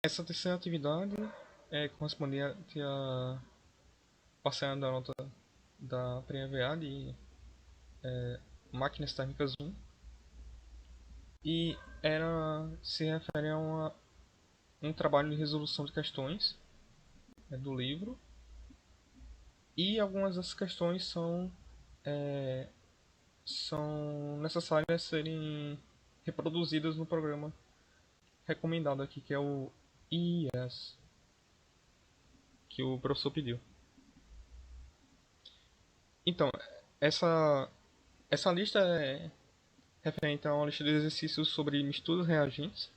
Essa terceira atividade corresponde a parcela da nota da PNVA de máquinas térmicas 1 e se refere a um trabalho de resolução de questões do livro, e algumas dessas questões são necessárias serem reproduzidas no programa recomendado aqui, que é o IES, que o professor pediu. Então, essa, essa lista é referente a uma lista de exercícios sobre misturas reagentes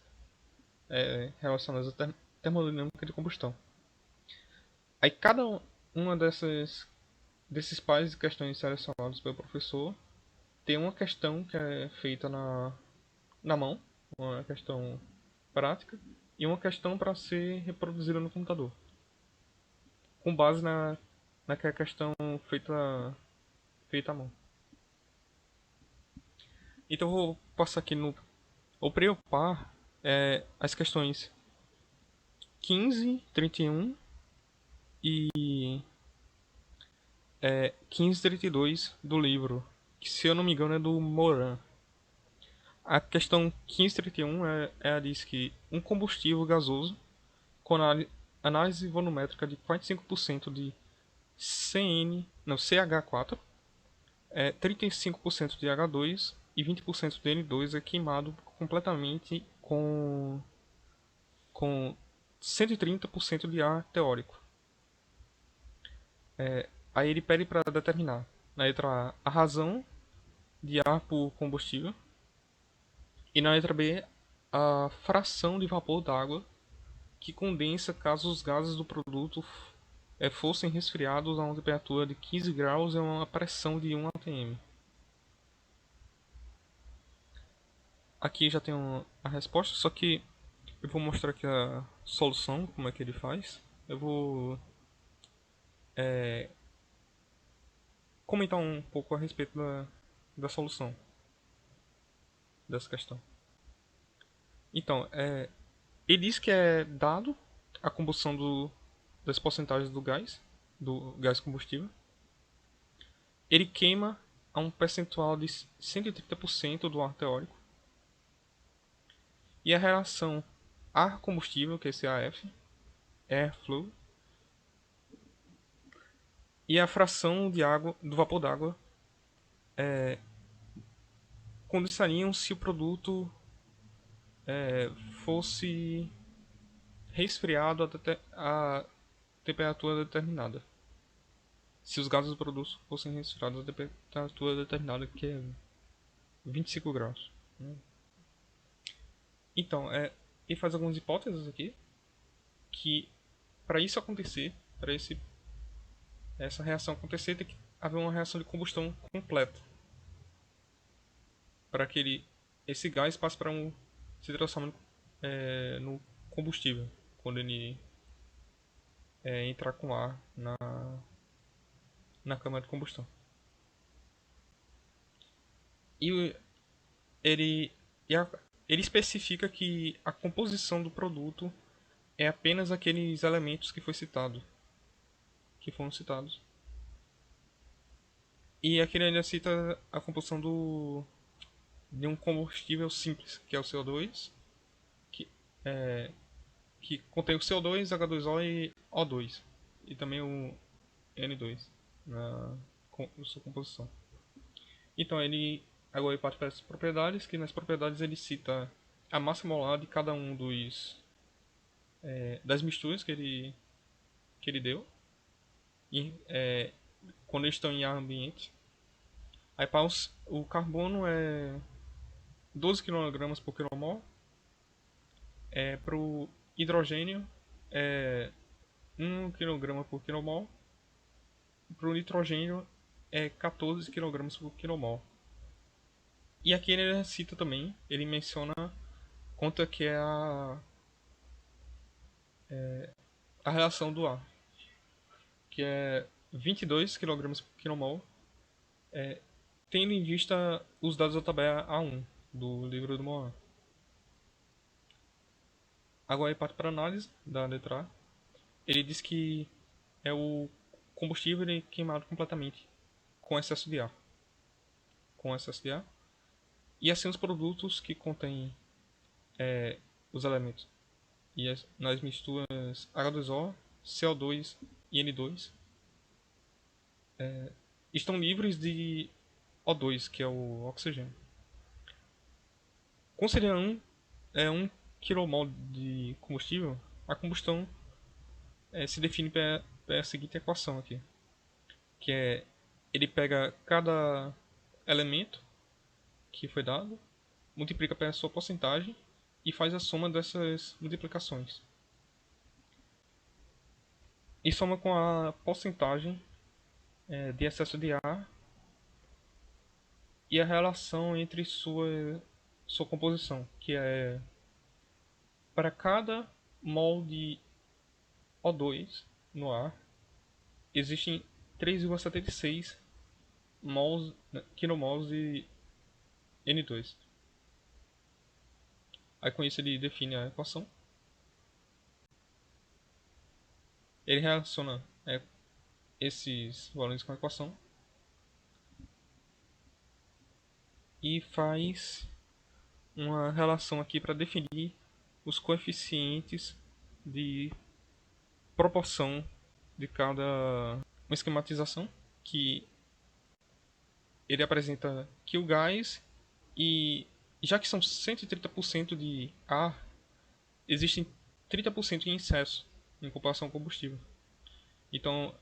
relacionadas à termodinâmica de combustão. Aí cada uma desses pares de questões selecionados pelo professor tem uma questão que é feita na mão, uma questão prática, e uma questão para ser reproduzida no computador, com base naquela questão feita à mão. Então eu vou passar aqui no. O primeiro par as questões 15, 31 e 15, 32 do livro, que se eu não me engano é do Moran. A questão 1531 diz que um combustível gasoso com análise volumétrica de 45% de CH4, 35% de H2 e 20% de N2 é queimado completamente com 130% de ar teórico. Aí ele pede para determinar, na letra A razão de ar por combustível, e na letra B a fração de vapor d'água que condensa caso os gases do produto fossem resfriados a uma temperatura de 15 graus e uma pressão de 1 atm. Aqui já tem a resposta, só que eu vou mostrar aqui a solução, como é que ele faz. Eu vou comentar um pouco a respeito da solução dessa questão. Então, ele diz que é dado a combustão das porcentagens do gás combustível. Ele queima a um percentual de 130% do ar teórico. E a relação ar-combustível, que é esse AF, air flow, e a fração de água, do vapor d'água condensariam se o produto fosse resfriado a temperatura determinada. Se os gases do produto fossem resfriados a temperatura determinada, que é 25 graus. Então, ele faz algumas hipóteses aqui, que para isso acontecer, para essa reação acontecer, tem que haver uma reação de combustão completa. Para que esse gás passe para se transforme no combustível, quando ele entrar com ar na câmara de combustão. E ele, ele especifica que a composição do produto é apenas aqueles elementos que foram citados. E aqui ele ainda cita a composição de um combustível simples, que é o CO2, que contém o CO2, H2O e O2, e também o N2 na sua composição. Então ele agora ele parte para as propriedades, que nas propriedades ele cita a massa molar de cada um das misturas que ele deu, e, quando eles estão em ar ambiente. Aí para o carbono é 12 kg por quilomol, para o hidrogênio é 1 kg por quilomol, para o nitrogênio é 14 kg por quilomol. E aqui ele cita também, ele menciona quanto é que é a relação do ar, que é 22 kg por quilomol, tendo em vista os dados da tabela A1 do livro do Moan. Agora ele parte para a análise da letra A. Ele diz que é o combustível queimado completamente com excesso de ar. Com excesso de ar. E assim os produtos que contêm os elementos. E nas misturas H2O, CO2 e N2 estão livres de O2, que é o oxigênio. Considerando 1 kmol de combustível, a combustão se define pela seguinte equação aqui, que é ele pega cada elemento que foi dado, multiplica pela sua porcentagem e faz a soma dessas multiplicações. E soma com a porcentagem de excesso de ar e a relação entre sua composição, que é para cada mol de O2 no ar, existem 3,76 kmols de N2. Aí com isso ele define a equação. Ele relaciona esses valores com a equação e faz uma relação aqui para definir os coeficientes de proporção de cada uma esquematização que ele apresenta que o gás e já que são 130% de ar, existem 30% em excesso em comparação ao combustível. Então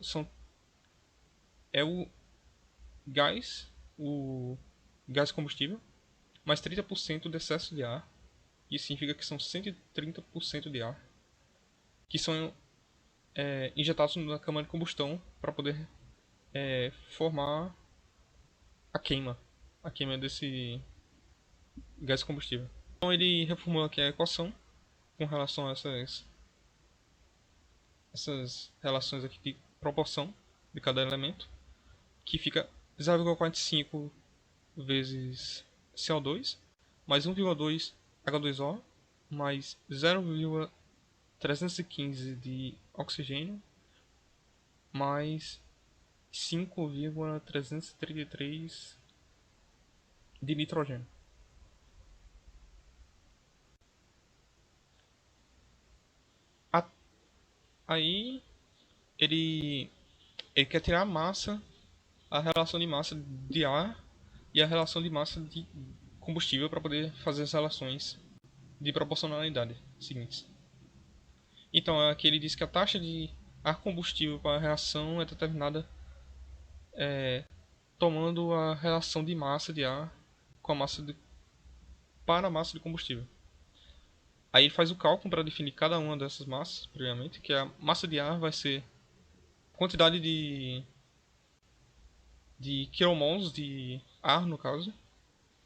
é o gás combustível, mais 30% de excesso de ar. Isso significa que são 130% de ar que são injetados na câmara de combustão para poder formar a queima desse gás combustível. Então ele reformula aqui a equação com relação a essas relações aqui de proporção de cada elemento, que fica 0,45 vezes CO2 mais 1,2 H2O mais 0,315 de oxigênio mais 5,333 de nitrogênio. Aí ele quer tirar a massa, a relação de massa de ar e a relação de massa de combustível para poder fazer as relações de proporcionalidade seguintes. Então aqui ele diz que a taxa de ar combustível para a reação é determinada tomando a relação de massa de ar com a massa para a massa de combustível. Aí ele faz o cálculo para definir cada uma dessas massas previamente, que a massa de ar vai ser a quantidade de quilomols de ar, no caso,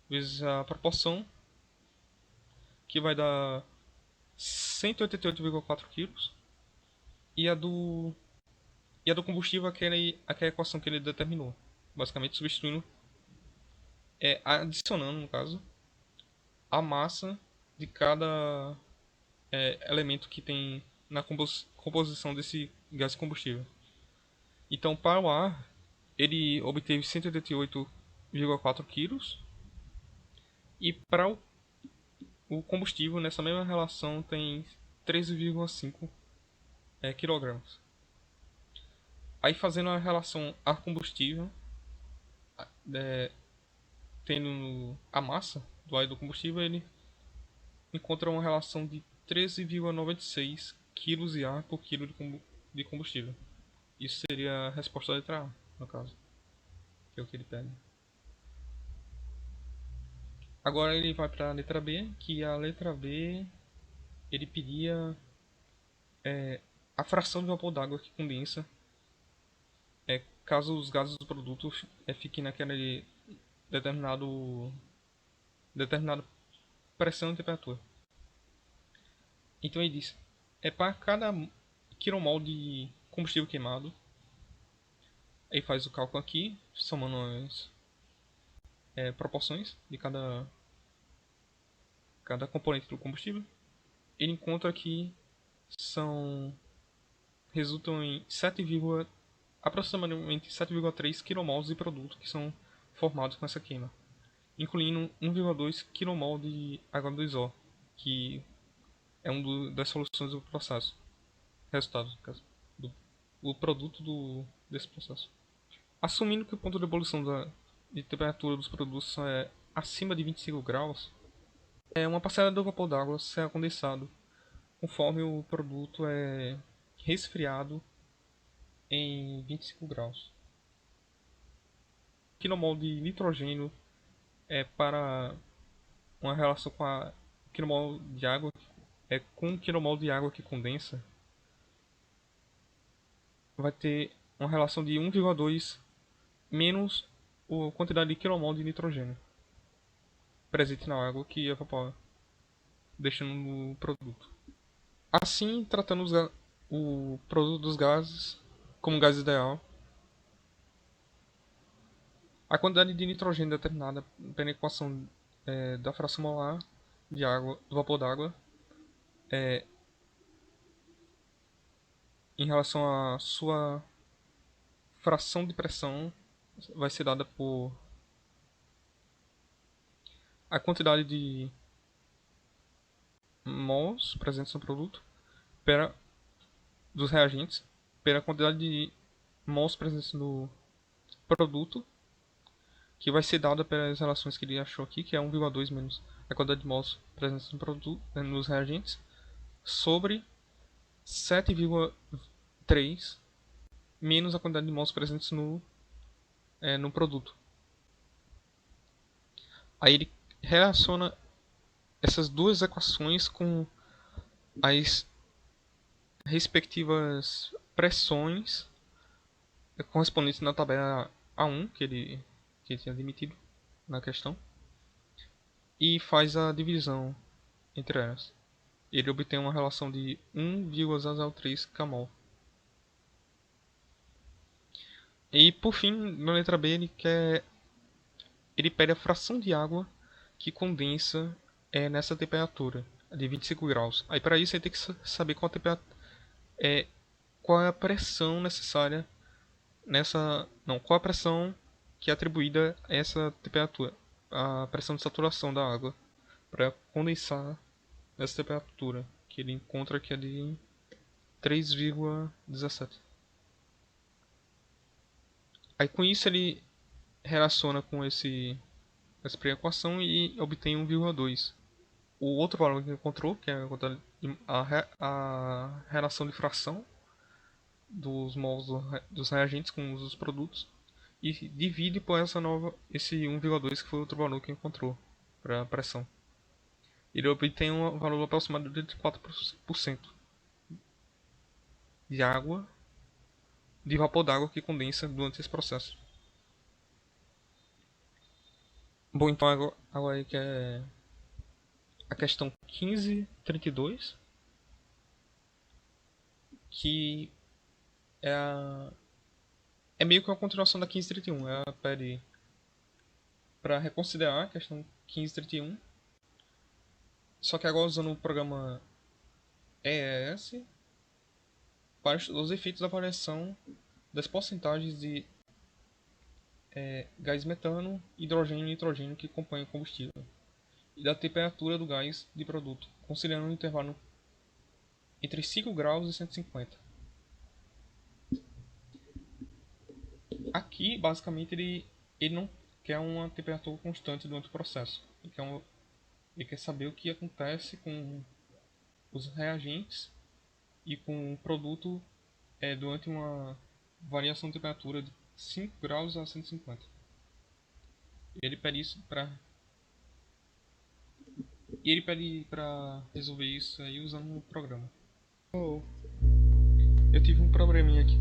vezes a proporção, que vai dar 188,4 kg. E a do combustível, aquela equação que ele determinou. Basicamente substituindo, adicionando, no caso, a massa de cada elemento que tem na composição desse gás combustível. Então, para o ar, ele obteve 188,4 kg. E para o combustível, nessa mesma relação, tem 13,5 kg. Aí, fazendo a relação ar-combustível, tendo a massa do ar e do combustível, ele encontra uma relação de 13,96 kg de ar por quilo de combustível. Isso seria a resposta da letra A, no caso, que é o que ele pede. Agora ele vai para a letra B, que a letra B ele pedia a fração de vapor d'água que condensa caso os gases do produto fiquem naquele determinada pressão e temperatura. Então ele diz, para cada quilomol de combustível queimado, aí faz o cálculo aqui, somando as proporções de cada componente do combustível. ele encontra que são resultam em aproximadamente 7,3 kmol de produto que são formados com essa queima, incluindo 1,2 kmol de H2O, que é das soluções do processo, resultado, no caso, o produto desse processo. Assumindo que o ponto de ebulição de temperatura dos produtos é acima de 25 graus, uma parcela do vapor d'água será condensado conforme o produto é resfriado em 25 graus. O quinomol de nitrogênio é para uma relação com a quinomol de água com o quinomol de água que condensa vai ter uma relação de 1,2 menos a quantidade de quinomol de nitrogênio presente na água que evapora, deixando no produto. Assim, tratando o produto dos gases como gás ideal, a quantidade de nitrogênio determinada pela equação da fração molar de água, do vapor d'água em relação à sua fração de pressão vai ser dada por a quantidade de mols presentes no produto dos reagentes pela quantidade de mols presentes no produto, que vai ser dada pelas relações que ele achou aqui, que é 1,2 menos a quantidade de mols presentes no produto, nos reagentes, sobre 7,3 menos a quantidade de mols presentes no produto. Aí ele relaciona essas duas equações com as respectivas pressões correspondentes na tabela A1 que ele tinha admitido na questão e faz a divisão entre elas. Ele obtém uma relação de 1,003 kmol. E por fim, na letra B, ele pede a fração de água que condensa nessa temperatura de 25 graus. Aí para isso ele tem que saber qual é a pressão necessária qual a pressão que é atribuída a essa temperatura, a pressão de saturação da água para condensar nessa temperatura, que ele encontra que é de 3,17. Aí com isso ele relaciona com essa primeira equação e obtém 1,2. O outro valor que ele encontrou, que é a relação de fração dos mols dos reagentes com os produtos, e divide por esse 1,2 que foi outro valor que encontrou para a pressão. Ele obtém um valor aproximado de 4% de água, de vapor d'água que condensa durante esse processo. Bom, então agora aí que é a questão 1532, que é meio que uma continuação da 1531. Ela pede para reconsiderar a questão 1531, só que agora usando o programa EES para os efeitos da variação das porcentagens de gás metano, hidrogênio e nitrogênio que compõem o combustível e da temperatura do gás de produto, considerando um intervalo entre 5 graus e 150. Aqui, basicamente, ele não quer uma temperatura constante durante o processo. Ele quer saber o que acontece com os reagentes e com o produto durante uma variação de temperatura de 5 graus a 150. Ele pede isso para resolver isso aí usando o programa. Eu tive um probleminha aqui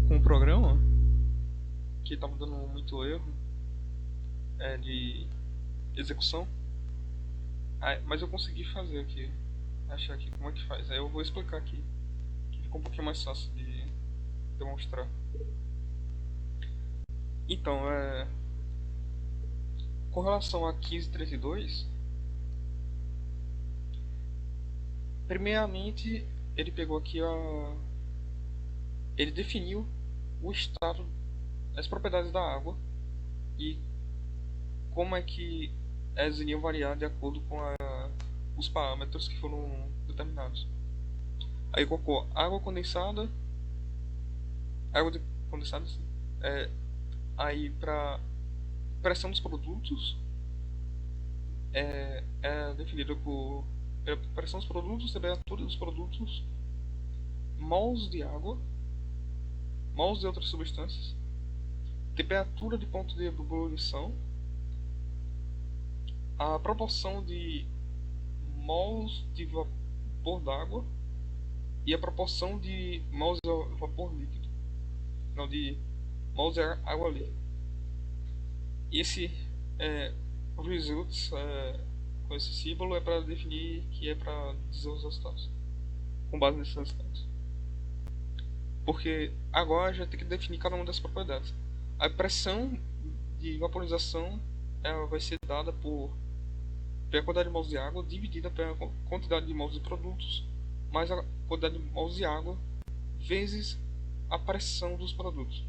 com o programa que estava dando muito erro de execução. Mas eu consegui fazer aqui, achar aqui como é que faz. Aí eu vou explicar aqui, que ficou um pouquinho mais fácil de demonstrar. Então, com relação a 1532, Primeiramente, ele pegou aqui ele definiu o estado, as propriedades da água e como é que elas iriam variar de acordo com os parâmetros que foram determinados. Aí colocou água condensada, condensada, sim. Aí para pressão dos produtos é definida por pressão dos produtos, temperatura dos produtos, mols de água, mols de outras substâncias, temperatura de ponto de ebulição, a proporção de mols de vapor d'água e a proporção de mols de vapor líquido, não, de mols de água líquida. E esse results com esse símbolo é para definir que é para dizer os resultados com base nesses resultados. Porque agora já tem que definir cada uma das propriedades. A pressão de vaporização vai ser dada pela quantidade de mols de água dividida pela quantidade de mols de produtos mais a quantidade de mols de água vezes a pressão dos produtos.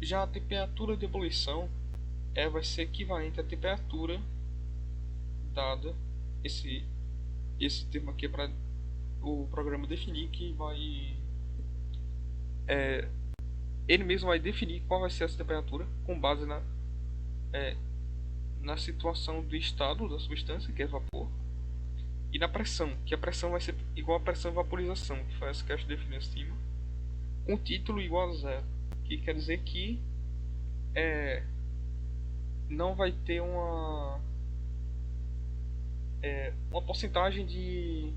Já a temperatura de ebulição vai ser equivalente à temperatura dada, esse termo aqui é para o programa definir que vai ele mesmo vai definir qual vai ser essa temperatura com base na situação do estado da substância, que é vapor, e na pressão, que a pressão vai ser igual à pressão de vaporização, que foi essa que a gente definiu acima, com título igual a zero, que quer dizer que não vai ter uma porcentagem de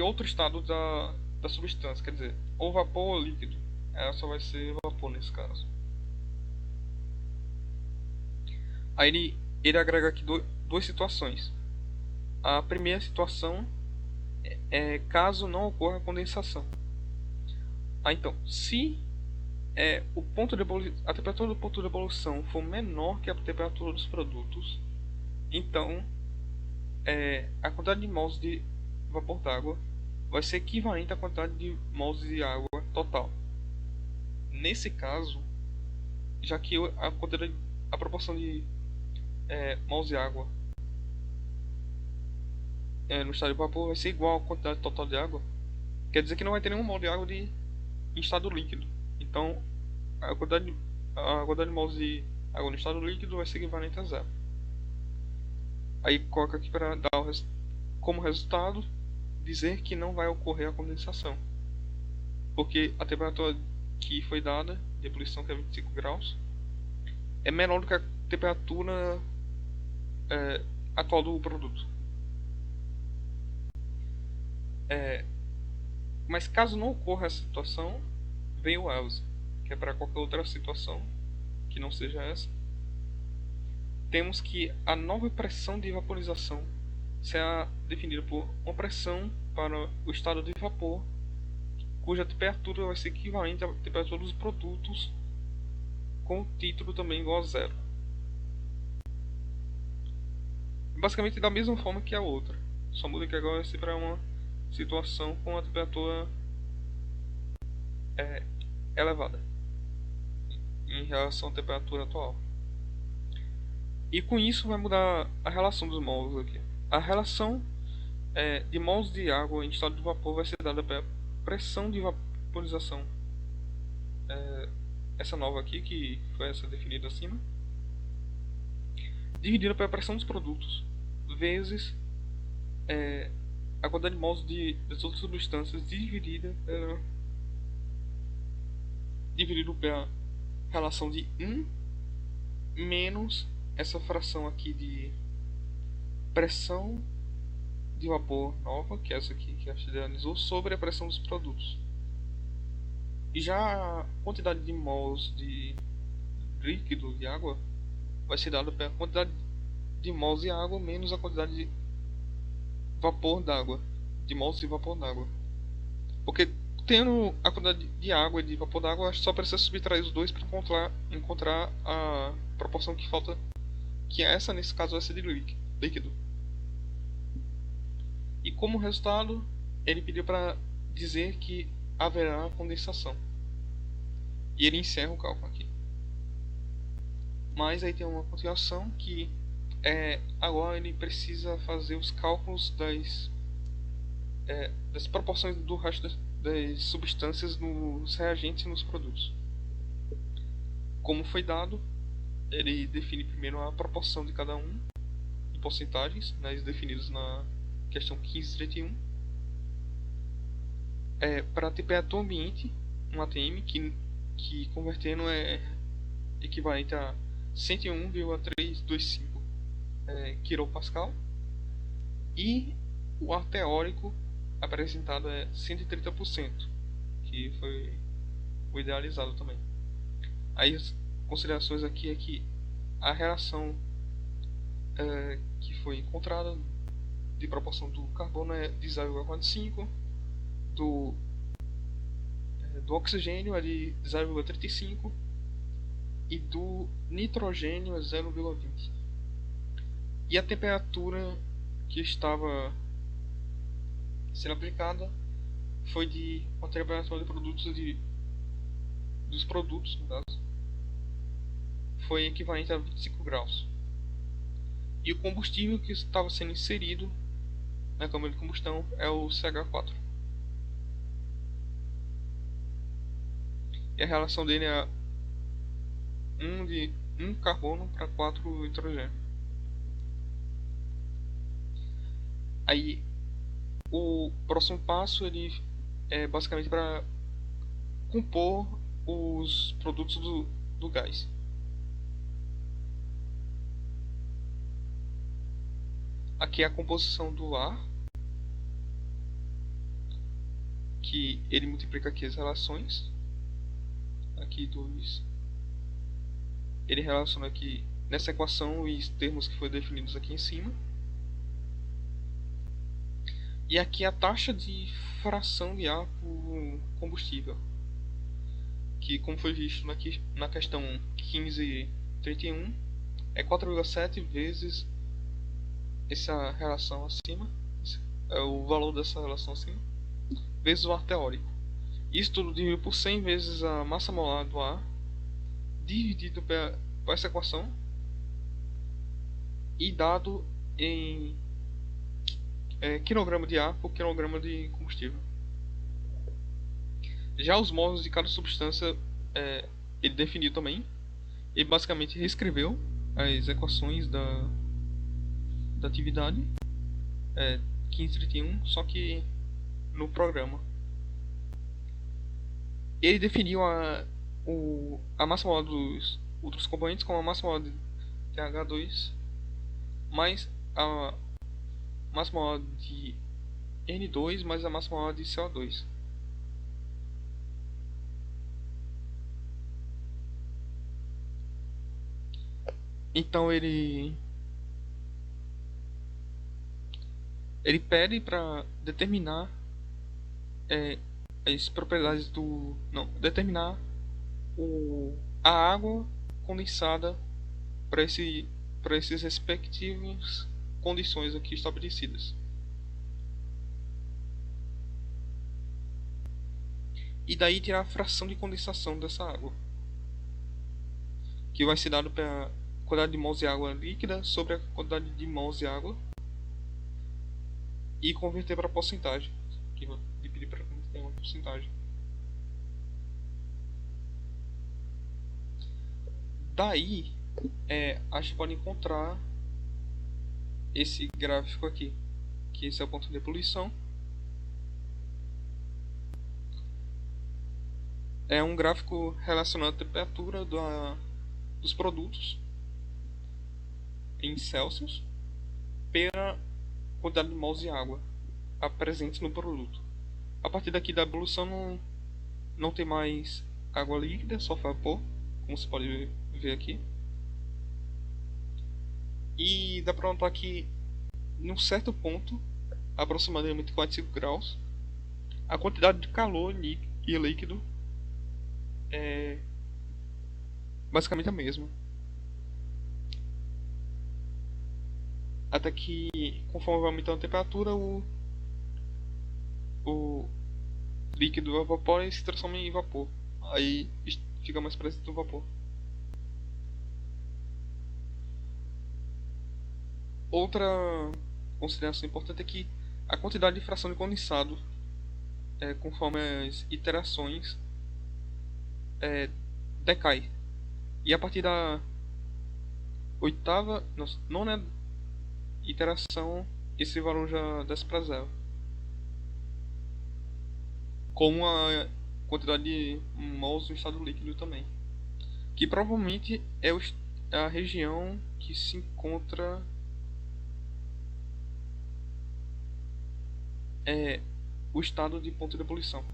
outro estado da substância, quer dizer, ou vapor ou líquido. Ela só vai ser vapor nesse caso. Aí ele agrega aqui duas situações. A primeira situação é caso não ocorra condensação. Então, se a temperatura do ponto de ebulição for menor que a temperatura dos produtos, então a quantidade de mols de vapor d'água vai ser equivalente à quantidade de mols de água total. Nesse caso, já que a proporção de mols de água no estado de vapor vai ser igual à quantidade total de água, quer dizer que não vai ter nenhum mol de água em estado líquido. Então a quantidade de mols de água no estado líquido vai ser equivalente a zero. Aí coloca aqui para dar como resultado dizer que não vai ocorrer a condensação, porque a temperatura que foi dada de ebulição, que é 25 graus, é menor do que a temperatura atual do produto. Mas caso não ocorra essa situação, vem o else, que é para qualquer outra situação que não seja essa. Temos que a nova pressão de vaporização será definida por uma pressão para o estado de vapor, cuja temperatura vai ser equivalente à temperatura dos produtos, com o título também igual a zero. Basicamente da mesma forma que a outra, só muda que agora vai ser para uma situação com a temperatura elevada em relação à temperatura atual. E com isso vai mudar a relação dos mols aqui. A relação de mols de água em estado de vapor vai ser dada pela pressão de vaporização, essa nova aqui, que foi essa definida acima, dividida pela pressão dos produtos, vezes a quantidade de mols das outras substâncias dividido pela relação de 1 menos essa fração aqui de pressão de vapor nova, que é essa aqui que a gente analisou, sobre a pressão dos produtos. E já a quantidade de mols de líquido de água vai ser dada pela quantidade de mols de água menos a quantidade de vapor d'água, de mols de vapor d'água. Porque tendo a quantidade de água e de vapor d'água, só precisa subtrair os dois para encontrar a proporção que falta, que essa nesse caso vai ser de líquido. E como resultado, ele pediu para dizer que haverá condensação. E ele encerra o cálculo aqui. Mas aí tem uma continuação que agora ele precisa fazer os cálculos das proporções do resto das substâncias nos reagentes e nos produtos. Como foi dado, ele define primeiro a proporção de cada um em porcentagens, né, definidos na questão 1531. Para a temperatura ambiente, um ATM, que convertendo é equivalente a 101,325 kPa. E o ar teórico apresentado é 130%, que foi o idealizado também. Aí as considerações aqui é que a relação que foi encontrada de proporção do carbono é de 0,45, do oxigênio é de 0,35 e do nitrogênio é 0,20. E a temperatura que estava sendo aplicada foi de uma temperatura de produtos dos produtos, no caso, foi equivalente a 25 graus. E o combustível que estava sendo inserido na câmara de combustão é o CH4. E a relação dele é 1 carbono para 4 hidrogênio. Aí o próximo passo ele é basicamente para compor os produtos do gás. Aqui é a composição do ar, que ele multiplica aqui as relações. Aqui ele relaciona aqui nessa equação os termos que foram definidos aqui em cima. E aqui a taxa de fração de ar por combustível, que como foi visto na questão 1531 é 4,7 vezes essa relação acima, é o valor dessa relação acima, vezes o ar teórico. Isso tudo dividido por 100 vezes a massa molar do ar, dividido por essa equação e dado em quilograma de ar por quilograma de combustível. Já os molos de cada substância ele definiu também. Ele basicamente reescreveu as equações da atividade 1531, só que no programa. Ele definiu a massa molar dos outros componentes como a massa molar de TH2 mais a massa molar de N2 mais a massa molar de CO2. Então ele pede para determinar as propriedades determinar a água condensada para esses respectivos condições aqui estabelecidas. E daí tirar a fração de condensação dessa água, que vai ser dado pela quantidade de mols de água líquida sobre a quantidade de mols de água, e converter para porcentagem, que vai pedir para converter uma porcentagem. Daí a gente pode encontrar esse gráfico aqui, que esse é o ponto de poluição. É um gráfico relacionando a temperatura dos produtos em Celsius pela quantidade de mols de água presentes no produto. A partir daqui da evolução não tem mais água líquida, só vapor, como você pode ver aqui. E dá para notar que num certo ponto, aproximadamente 45 graus, a quantidade de calor e líquido é basicamente a mesma. Até que, conforme vai aumentando a temperatura, o líquido evapora e se transforma em vapor. Aí fica mais parecido com vapor. Outra consideração importante é que a quantidade de fração de condensado, conforme as iterações, é, decai. E a partir da oitava, nona iteração, esse valor já desce para zero. Como a quantidade de mols no estado líquido também. Que provavelmente é a região que se encontra o estado de ponto de ebulição.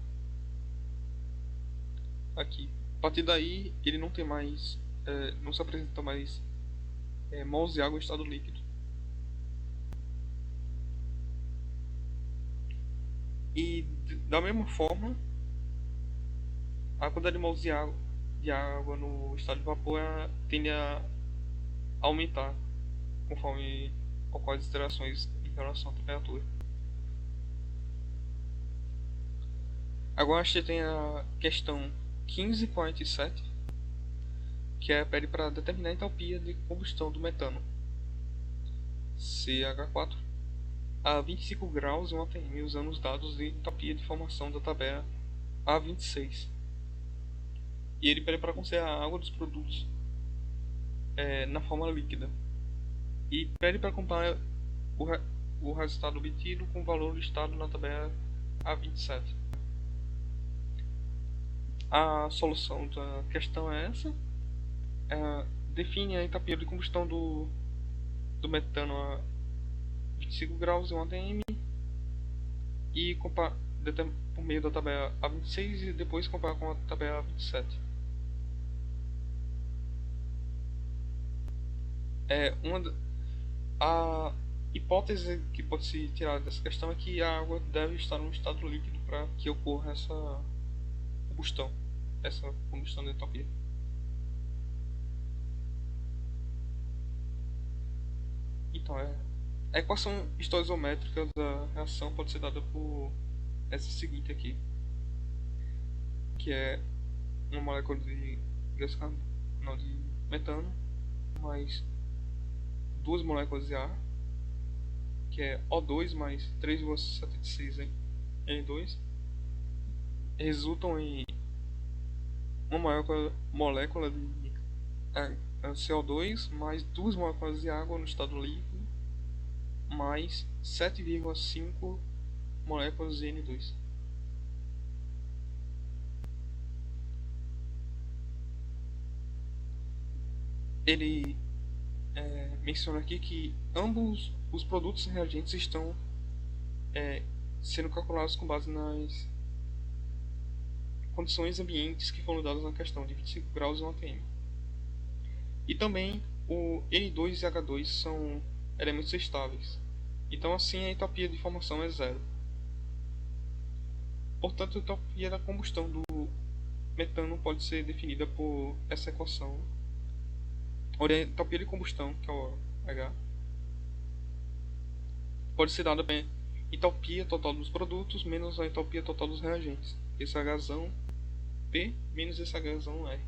Aqui. A partir daí, ele não tem mais, não se apresenta mais mols de água em estado líquido. E da mesma forma, a quantidade de mols de água no estado de vapor tende a aumentar conforme ocorrem as interações em relação à temperatura. Agora a gente tem a questão 1547, que pede para determinar a entalpia de combustão do metano, CH4, a 25 graus em 1 atm, usando os dados de entalpia de formação da tabela A26. E ele pede para considerar a água dos produtos na forma líquida. E pede para comparar o resultado obtido com o valor listado na tabela A27. A solução da questão é essa. Define a entalpia de combustão do metano a 25 graus em 1 atm e compara por meio da tabela A26 e depois comparar com a tabela A27. A hipótese que pode se tirar dessa questão é que a água deve estar em estado líquido para que ocorra essa combustão de entalpia. Então, a equação estequiométrica da reação pode ser dada por essa seguinte aqui, que é uma molécula de gás carbônico de metano mais duas moléculas de ar, que é O2 mais 3,76 em N2, resultam em uma molécula de CO2 mais duas moléculas de água no estado líquido mais 7,5 moléculas de N2. Ele menciona aqui que ambos os produtos reagentes estão sendo calculados com base nas condições ambientes que foram dadas na questão de 25 graus e 1 atm. E também o N2 e H2 são elementos estáveis. Então assim a entalpia de formação é zero. Portanto, a entalpia da combustão do metano pode ser definida por essa equação. A entalpia de combustão, que é o H, pode ser dada pela entalpia total dos produtos menos a entalpia total dos reagentes. Esse H P menos esse H R,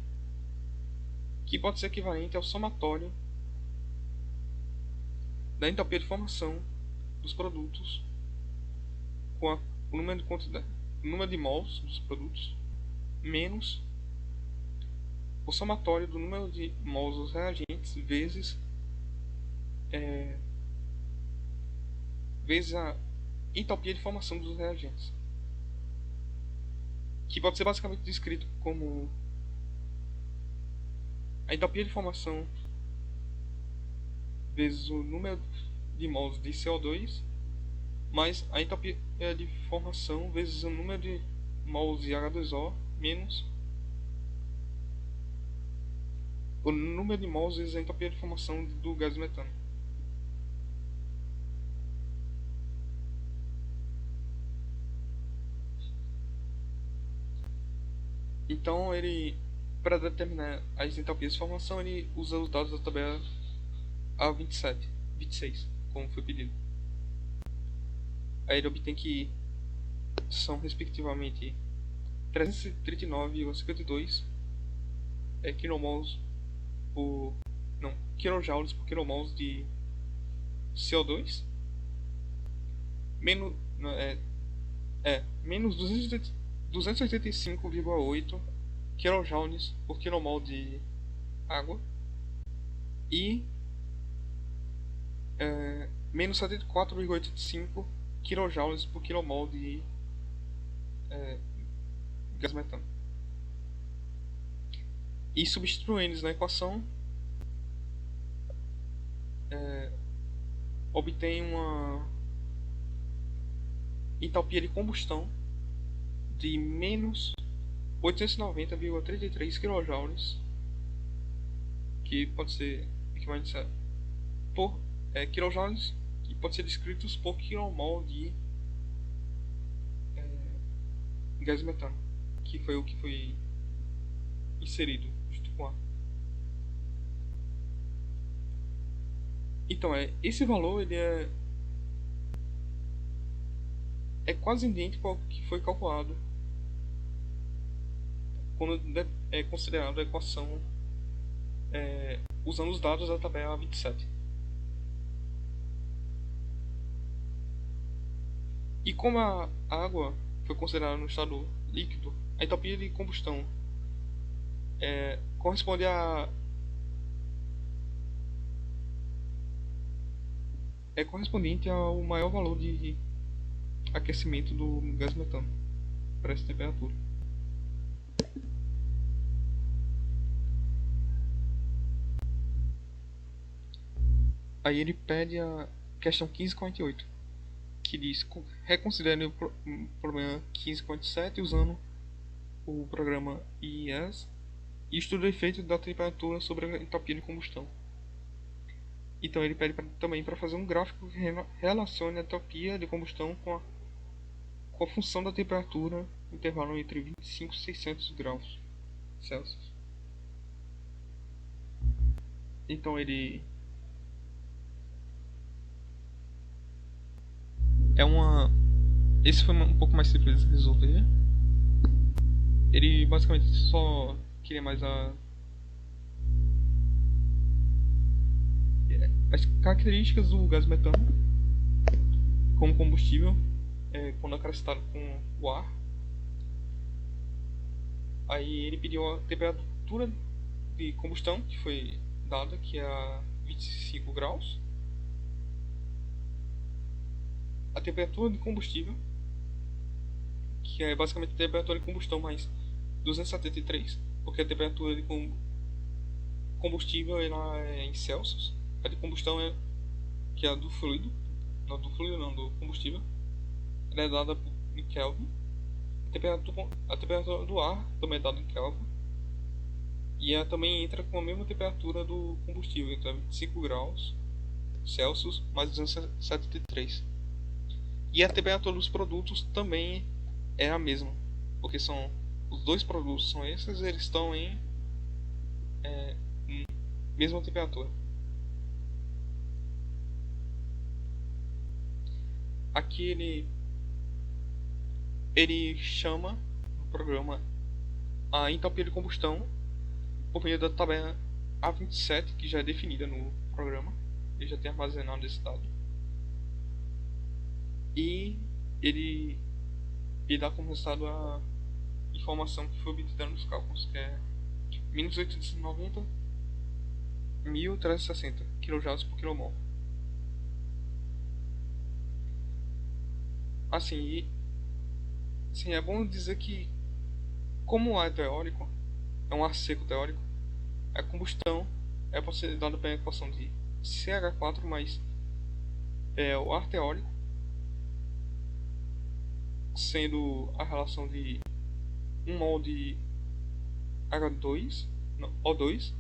que pode ser equivalente ao somatório da entalpia de formação dos produtos com o número de mols dos produtos menos o somatório do número de mols dos reagentes vezes a entalpia de formação dos reagentes, que pode ser basicamente descrito como a entalpia de formação vezes o número de mols de CO2 mais a entalpia de formação vezes o número de mols de H2O menos o número de mols vezes a entalpia de formação do gás metano. Então ele, para determinar as entalpias de formação, ele usa os dados da tabela A27, 26, como foi pedido. Aí ele obtém que são respectivamente 339,52 kmols por não, kilojoules por kmols de CO2 menos menos 285,8 kilojoules por kilomol de água e menos 74,85 kilojoules por kilomol de gás metano. E substituindo na equação, obtém uma entalpia de combustão de menos 890,33 kJ, que pode ser equivalente a por kilojoules, que pode ser descritos por kilomol de gás metano, que foi o que foi inserido junto com ar. Então, esse valor ele é quase idêntico ao que foi calculado quando é considerado a equação usando os dados da tabela 27. E como a água foi considerada no estado líquido, a entalpia de combustão corresponde é correspondente ao maior valor de aquecimento do gás metano para essa temperatura. Aí ele pede a questão 1548, que diz: reconsidere o problema 1547 usando o programa IES e estude o efeito da temperatura sobre a entalpia de combustão. Então ele pede também para fazer um gráfico que relacione a entalpia de combustão com a função da temperatura no intervalo entre 25 e 600 graus Celsius. Então ele esse foi um pouco mais simples de resolver. Ele basicamente só queria mais as características do gás metano como combustível quando acrescentado com o ar. Aí ele pediu a temperatura de combustão, que foi dada, que é a 25 graus. A temperatura de combustível, que é basicamente a temperatura de combustão mais 273, porque a temperatura de combustível ela é em Celsius, a de combustão que é a do fluido, não, do combustível, ela é dada em Kelvin. A temperatura do ar também é dada em Kelvin, e ela também entra com a mesma temperatura do combustível, então é 25 graus Celsius mais 273. E a temperatura dos produtos também é a mesma, porque os dois produtos são esses, eles estão em mesma temperatura. Aqui ele chama no programa a entalpia de combustão por meio da tabela A27, que já é definida no programa, ele já tem armazenado esse dado. E ele dá como resultado a informação que foi obtida nos cálculos, que é menos 890.360 kJ por kmol. Assim, é bom dizer que, como o ar é teórico, é um ar seco teórico, a combustão pode ser dada pela equação de CH4 mais o ar teórico, sendo a relação de 1 mol de O2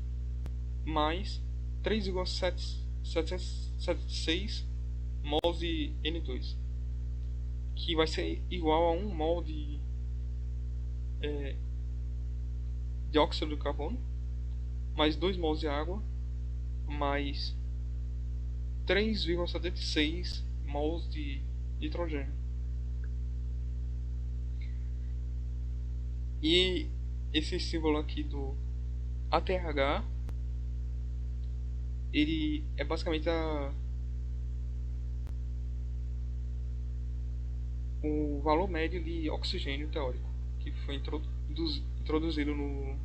mais 3,776 mols de N2, que vai ser igual a 1 mol de dióxido de carbono mais 2 mols de água mais 3,76 mols de nitrogênio. E esse símbolo aqui do ATH, ele é basicamente o valor médio de oxigênio teórico que foi introduzido no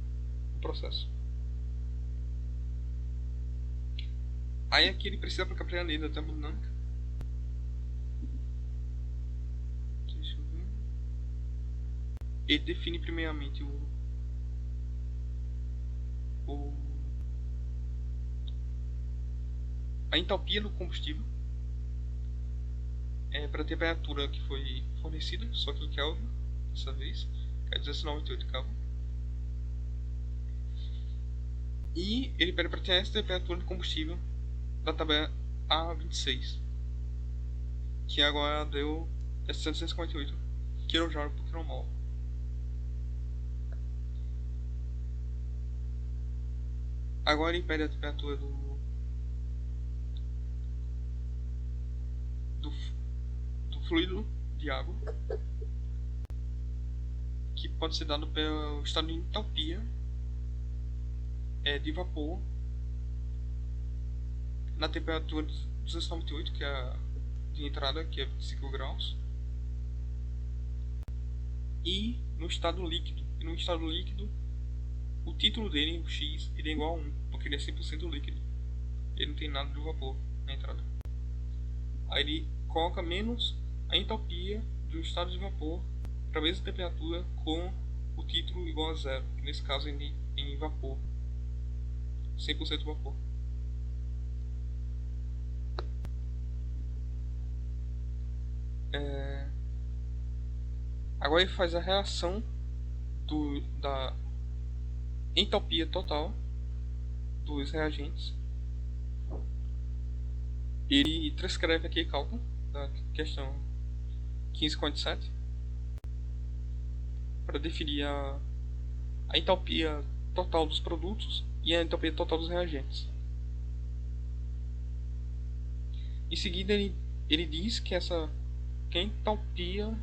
processo. Aí aqui ele precisa aplicar para a lei da termodinâmica. Deixa eu ver. Ele define primeiramente o a entalpia do combustível para a temperatura que foi fornecida, só que em Kelvin, dessa vez, que é 19,8 Kelvin. E ele pede para ter essa temperatura de combustível da tabela A26, que agora deu 758 kJ por kmol. Agora ele pede a temperatura do fluido de água, que pode ser dado pelo estado de entalpia de vapor na temperatura de 298, que é a de entrada, que é 25 graus, e no estado líquido. E no estado líquido, o título dele, o X, ele é igual a 1, porque ele é 100% líquido. Ele não tem nada de vapor na entrada. Aí ele coloca menos a entalpia de um estado de vapor para a mesma temperatura com o título igual a zero, que nesse caso é em vapor, 100% vapor. Agora ele faz a reação da entalpia total dos reagentes. Ele transcreve aqui cálculo da questão 1547 para definir a entalpia total dos produtos e a entalpia total dos reagentes. Em seguida ele diz que que a entalpia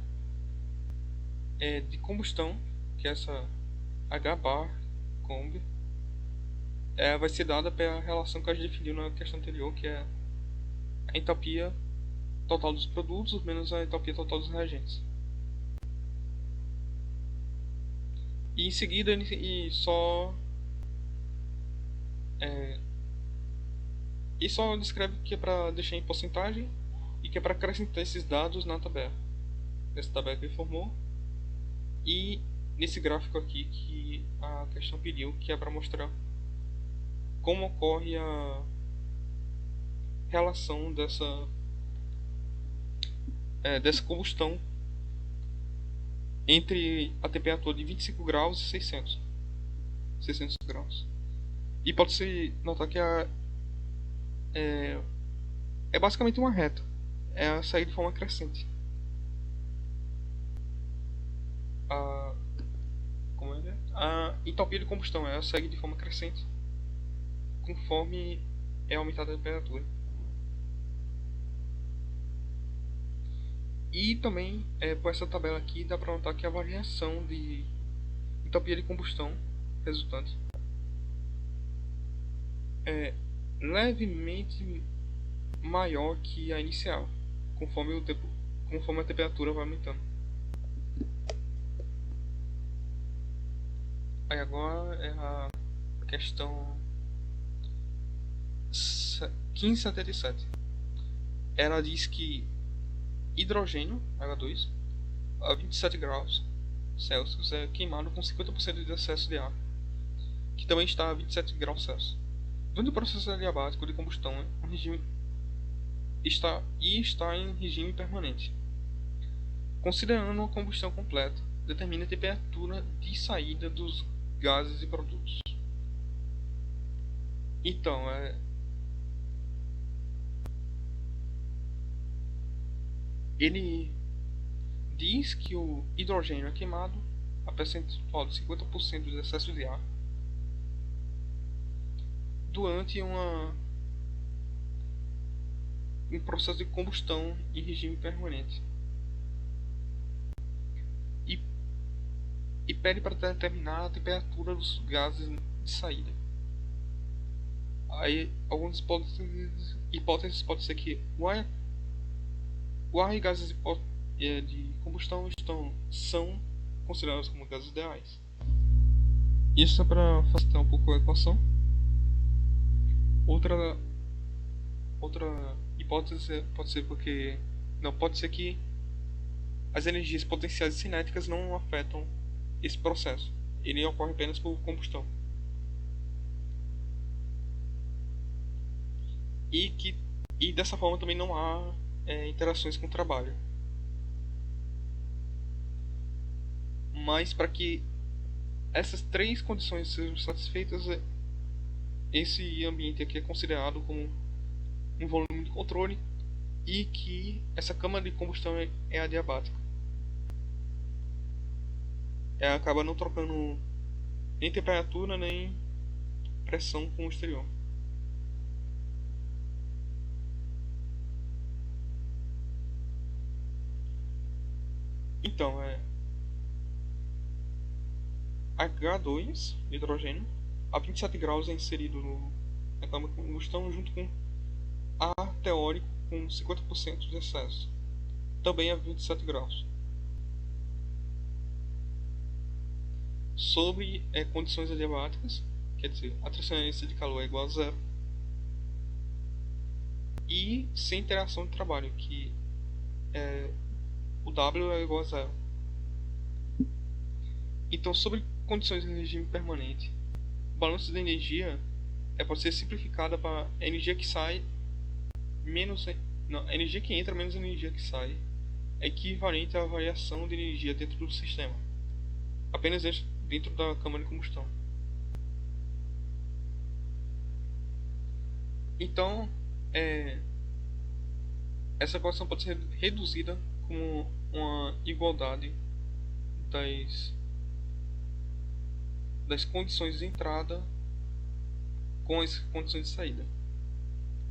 de combustão, que é essa H bar comb, vai ser dada pela relação que a gente definiu na questão anterior, que é a entalpia total dos produtos menos a entalpia total dos reagentes. E em seguida ele só descreve que é para deixar em porcentagem e que é para acrescentar esses dados na tabela. Nessa tabela que ele formou e nesse gráfico aqui que a questão pediu, que é para mostrar como ocorre a relação dessa combustão entre a temperatura de 25 graus e 600 graus. E pode-se notar que é basicamente uma reta, é a sair de forma crescente. A entalpia de combustão ela segue de forma crescente conforme é aumentada a temperatura. E também, por essa tabela aqui, dá para notar que a variação de entalpia de combustão resultante é levemente maior que a inicial, conforme a temperatura vai aumentando. Aí agora é a questão 1577. Ela diz que hidrogênio, H2, a 27 graus Celsius é queimado com 50% de excesso de ar, que também está a 27 graus Celsius. Durante o processo adiabático de combustão, está em regime permanente. Considerando uma combustão completa, determina a temperatura de saída dos gases e produtos. Então, ele diz que o hidrogênio é queimado a percentual de 50% dos excessos de ar durante um processo de combustão em regime permanente. e pede para determinar a temperatura dos gases de saída. Aí algumas hipóteses pode ser que o ar e gases de combustão são considerados como gases ideais. Isso é para facilitar um pouco a equação. Outra hipótese pode ser porque não pode ser que as energias potenciais e cinéticas não afetam esse processo. Ele ocorre apenas por combustão. E dessa forma também não há interações com o trabalho. Mas para que essas três condições sejam satisfeitas, esse ambiente aqui é considerado como um volume de controle e que essa câmara de combustão é adiabática. Ela acaba não trocando nem temperatura nem pressão com o exterior. Então, H2, nitrogênio, a 27 graus é inserido na câmara de combustão junto com ar teórico com 50% de excesso, também a 27 graus. Sobre condições adiabáticas, quer dizer, a transferência de calor é igual a zero, e sem interação de trabalho, que o W é igual a zero. Então, sobre condições de regime permanente, o balanço de energia pode ser simplificada para a energia que sai menos não, a energia que entra menos a energia que sai é equivalente à variação de energia dentro do sistema, apenas dentro da câmara de combustão. Então, essa equação pode ser reduzida como uma igualdade das condições de entrada com as condições de saída.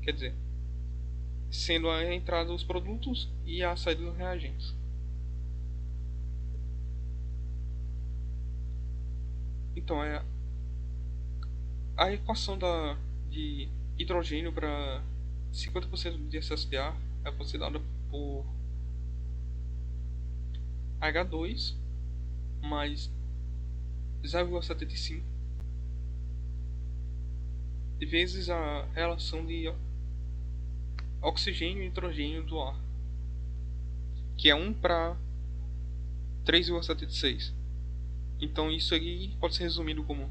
Quer dizer, sendo a entrada dos produtos e a saída dos reagentes. Então, a equação de hidrogênio para 50% de excesso de ar é considerada por H2 mais 0,75 vezes a relação de oxigênio e nitrogênio do ar, que é 1 para 3,76. Então isso aqui pode ser resumido como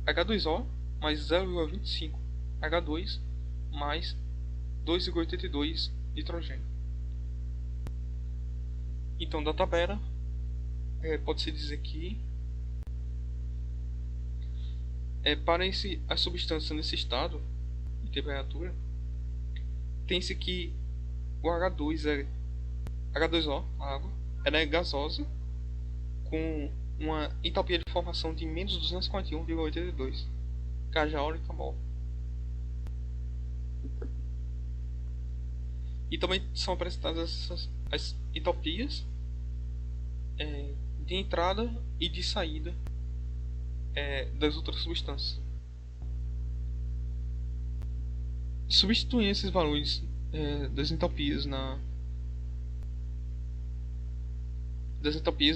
H2O mais 0,25 H2 mais 2,82 nitrogênio. Então da tabela pode-se dizer que para as substâncias nesse estado de temperatura, tem-se que o H2O, a água, ela é gasosa com uma entalpia de formação de menos 241,82 kJ/mol. E também são apresentadas as entalpias de entrada e de saída das outras substâncias. Substituindo esses valores das entalpias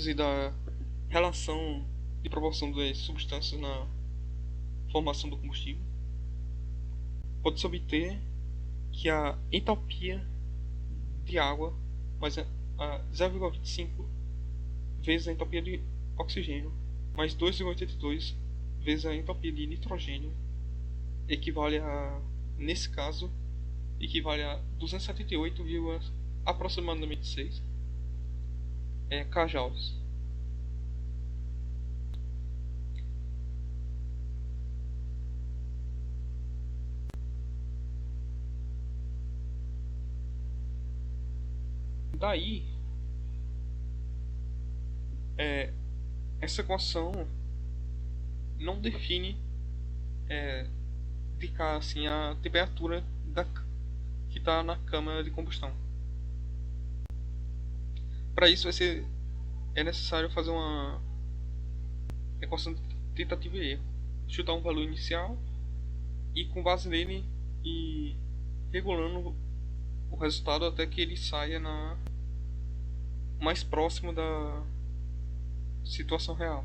e da relação de proporção das substâncias na formação do combustível, pode-se obter que a entalpia de água mais a 0,25 vezes a entalpia de oxigênio mais 2,82 vezes a entalpia de nitrogênio nesse caso, equivale a 278, aproximadamente 6 kJ. Daí, essa equação não define assim, a temperatura que está na câmara de combustão. Para isso vai ser é necessário fazer uma equação de tentativa e erro. Chutar um valor inicial e com base nele e regulando o resultado até que ele saia na mais próximo da situação real.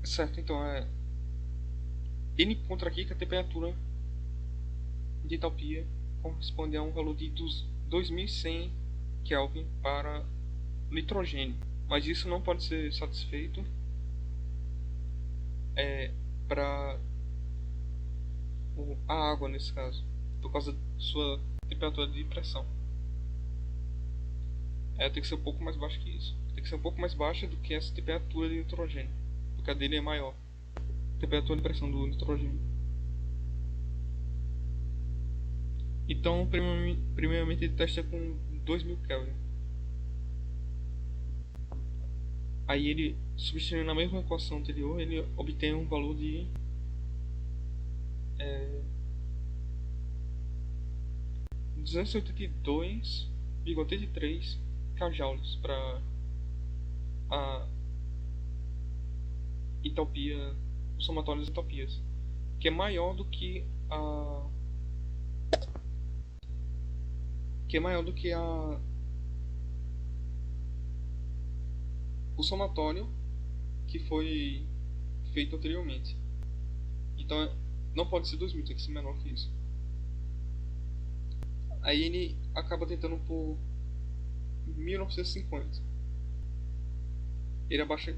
Certo, então ele encontra aqui que a temperatura de entalpia corresponde a um valor de 2100 Kelvin para nitrogênio, mas isso não pode ser satisfeito para a água nesse caso, por causa de sua temperatura de pressão. Tem que ser um pouco mais baixa que isso. Tem que ser um pouco mais baixa do que essa temperatura de nitrogênio, porque a dele é maior. A temperatura de pressão do nitrogênio. Então, primeiramente ele testa com 2000 Kelvin. Aí ele, substituindo na mesma equação anterior, ele obtém um valor de 282,83 kJ para a entalpia, o somatório das entalpias, que é maior do que o somatório que foi feito anteriormente. Então não pode ser 2000, tem que ser menor que isso. Aí ele acaba tentando por 1950. Ele abaixa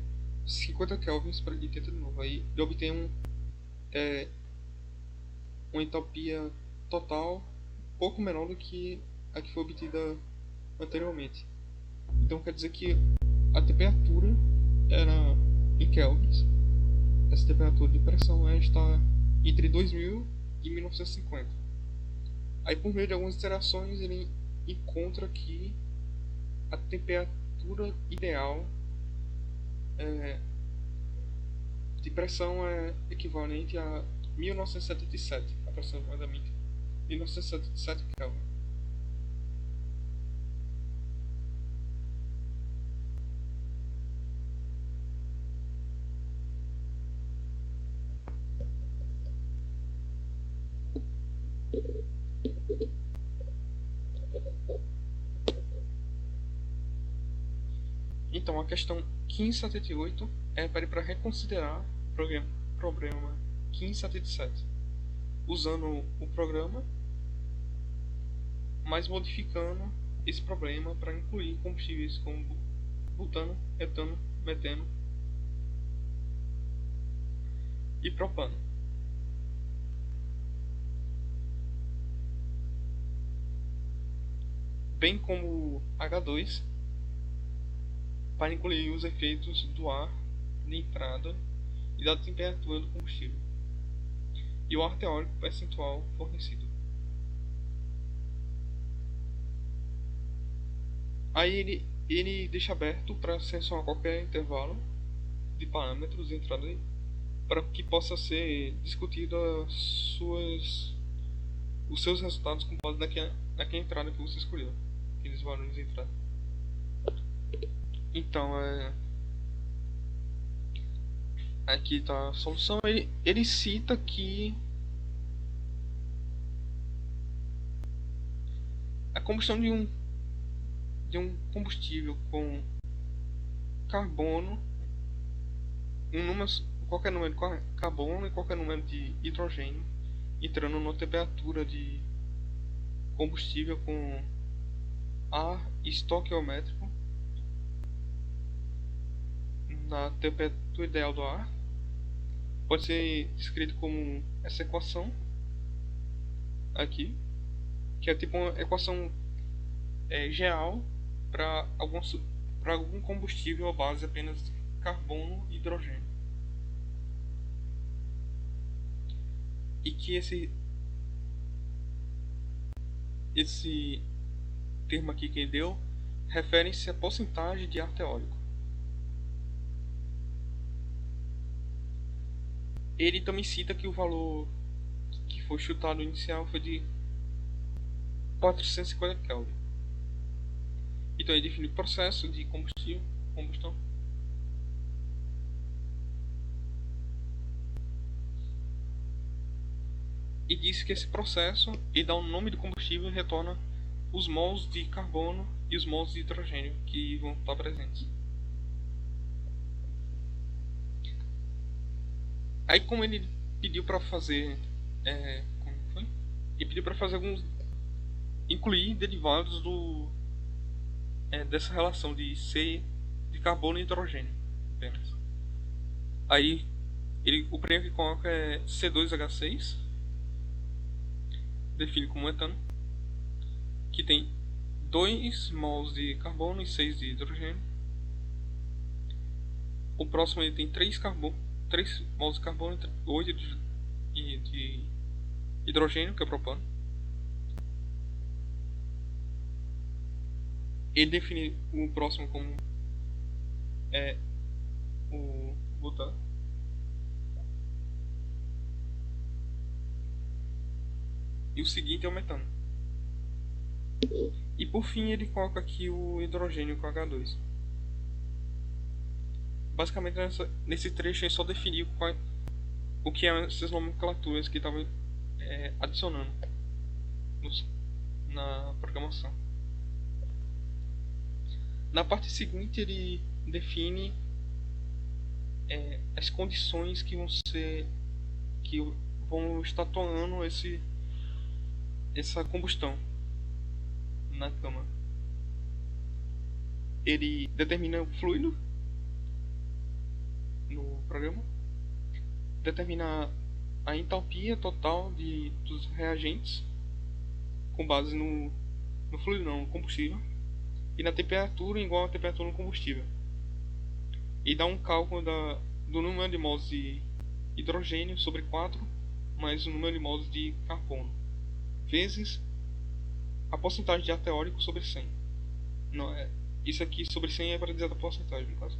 50 kelvins e tenta de novo. Aí ele obtém uma entalpia total um pouco menor do que a que foi obtida anteriormente. Então quer dizer que a temperatura era em kelvins. Essa temperatura de pressão está entre 2000 e 1950. Aí por meio de algumas interações ele encontra que a temperatura ideal de pressão é equivalente a 1977, aproximadamente 1977 Kelvin. Então a questão 1578 é para reconsiderar o problema 1577, usando o programa, mas modificando esse problema para incluir combustíveis como butano, etano, metano e propano. Bem como H2, para incluir os efeitos do ar de entrada e da temperatura do combustível, e o ar teórico percentual fornecido. Aí ele deixa aberto para selecionar qualquer intervalo de parâmetros de entrada para que possa ser discutido os seus resultados com base naquela entrada que você escolheu, aqueles valores de entrada. Então, aqui está a solução. Ele cita que a combustão de um combustível com carbono, qualquer número de carbono e qualquer número de hidrogênio, entrando numa temperatura de combustível com ar estoquiométrico na temperatura ideal do ar pode ser descrito como essa equação aqui, que é tipo uma equação geral para algum combustível à base apenas de carbono e hidrogênio. E que esse termo aqui que ele deu refere-se à porcentagem de ar teórico. Ele também cita que o valor que foi chutado inicial foi de 450 Kelvin. Então ele define o processo de combustão. E diz que esse processo ele dá o nome do combustível e retorna os mols de carbono e os mols de hidrogênio que vão estar presentes. Aí como ele pediu para fazer como foi? Ele pediu para fazer incluir derivados dessa relação de C de carbono e hidrogênio apenas. Aí o prêmio que coloca é C2H6, define como etano, que tem 2 mols de carbono e 6 de hidrogênio. O próximo ele tem 3 mols de carbono e 8 de hidrogênio, que é propano. Ele define o próximo como o butano. E o seguinte é o metano. E por fim ele coloca aqui o hidrogênio com H2. Basicamente nesse trecho ele só definiu o que é essas nomenclaturas que estavam adicionando na programação. Na parte seguinte ele define as condições que vão estar tornando essa combustão na cama. Ele determina o fluido no programa, determina a entalpia total dos reagentes com base no fluido, não, no combustível, e na temperatura igual à temperatura no combustível, e dá um cálculo do número de mols de hidrogênio sobre 4 mais o número de mols de carbono vezes a porcentagem de ar teórico sobre 100. Não, isso aqui sobre 100 é para dizer a porcentagem, no caso.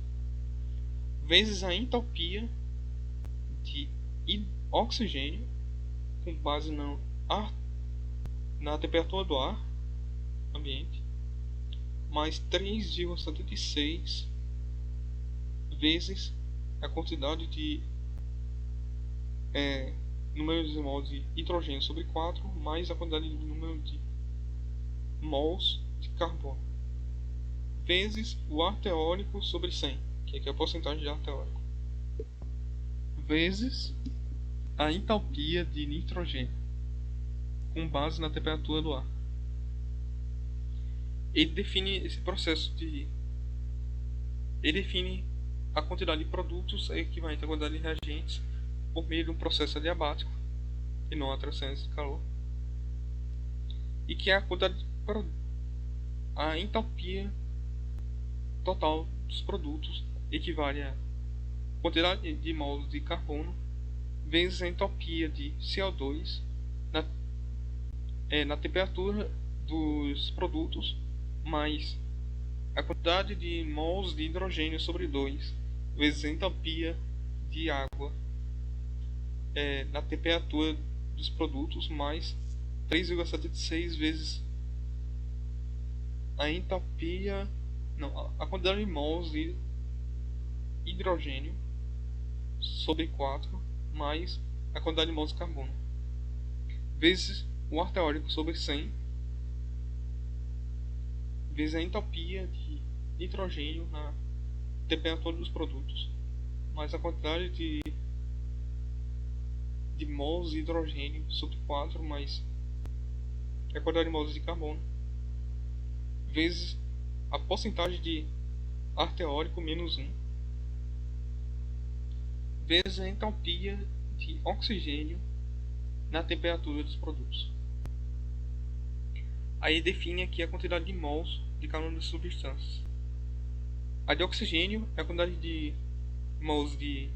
Vezes a entalpia de oxigênio com base na temperatura do ar ambiente mais 3,76 vezes a quantidade de número de mols de hidrogênio sobre 4 mais a quantidade de número de mols de carbono vezes o ar teórico sobre 100, que é a porcentagem de ar teórico, vezes a entalpia de nitrogênio com base na temperatura do ar. Ele define esse processo ele define a quantidade de produtos equivalente à quantidade de reagentes por meio de um processo adiabático e não a transferência de calor, e que é a entalpia total dos produtos equivale a quantidade de mols de carbono vezes a entalpia de CO2 na temperatura dos produtos mais a quantidade de mols de hidrogênio sobre 2 vezes a entalpia de água na temperatura dos produtos mais 3,76 vezes a entalpia, não, a quantidade de mols de hidrogênio sobre 4 mais a quantidade de mols de carbono vezes o ar teórico sobre 100 vezes a entalpia de nitrogênio na temperatura dos produtos mais a quantidade de mols de hidrogênio sobre 4 mais a quantidade de mols de carbono vezes a porcentagem de ar teórico menos 1 vezes a entalpia de oxigênio na temperatura dos produtos. Aí define aqui a quantidade de mols de cada uma das substâncias. A de oxigênio é a quantidade de mols de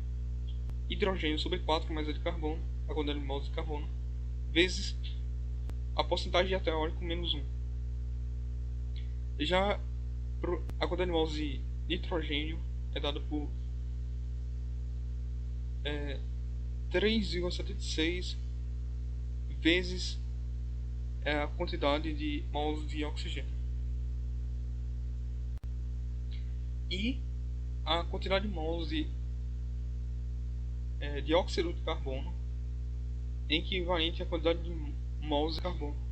hidrogênio sobre 4 mais a de carbono, a quantidade de mols de carbono, vezes a porcentagem de ateórico menos 1. Já a quantidade de mols de nitrogênio é dada por 3,76 vezes a quantidade de mols de oxigênio. E a quantidade de mols de dióxido de carbono é equivalente à quantidade de mols de carbono.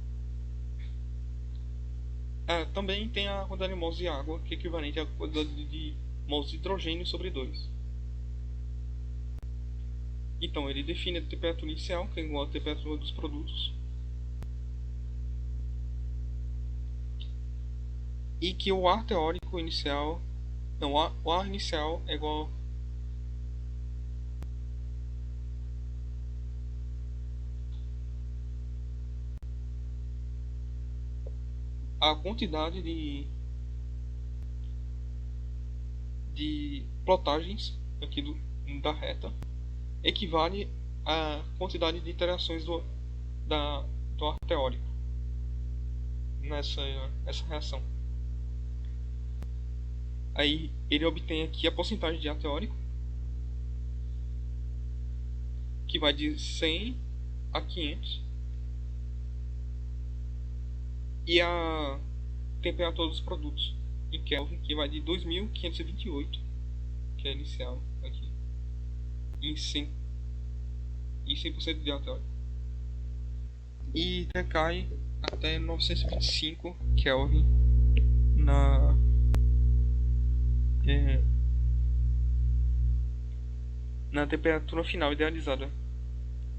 Também tem a quantidade de mols de água, que é equivalente à quantidade de mols de hidrogênio sobre 2. Então, ele define a temperatura inicial, que é igual à temperatura dos produtos, e que o ar teórico inicial, não, o ar inicial é igual à quantidade de plotagens aqui da reta, equivale à quantidade de interações do ar teórico nessa reação. Aí ele obtém aqui a porcentagem de ar teórico, que vai de 100 a 500, e a temperatura dos produtos em Kelvin, que vai de 2528, que é inicial aqui, em 100% de ar teórico, e decai até 925 Kelvin na temperatura final idealizada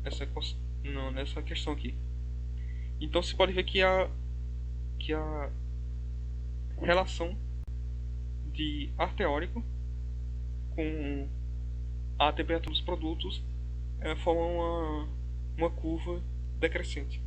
nessa questão aqui. Então se pode ver que a relação de ar teórico com a temperatura dos produtos forma uma curva decrescente.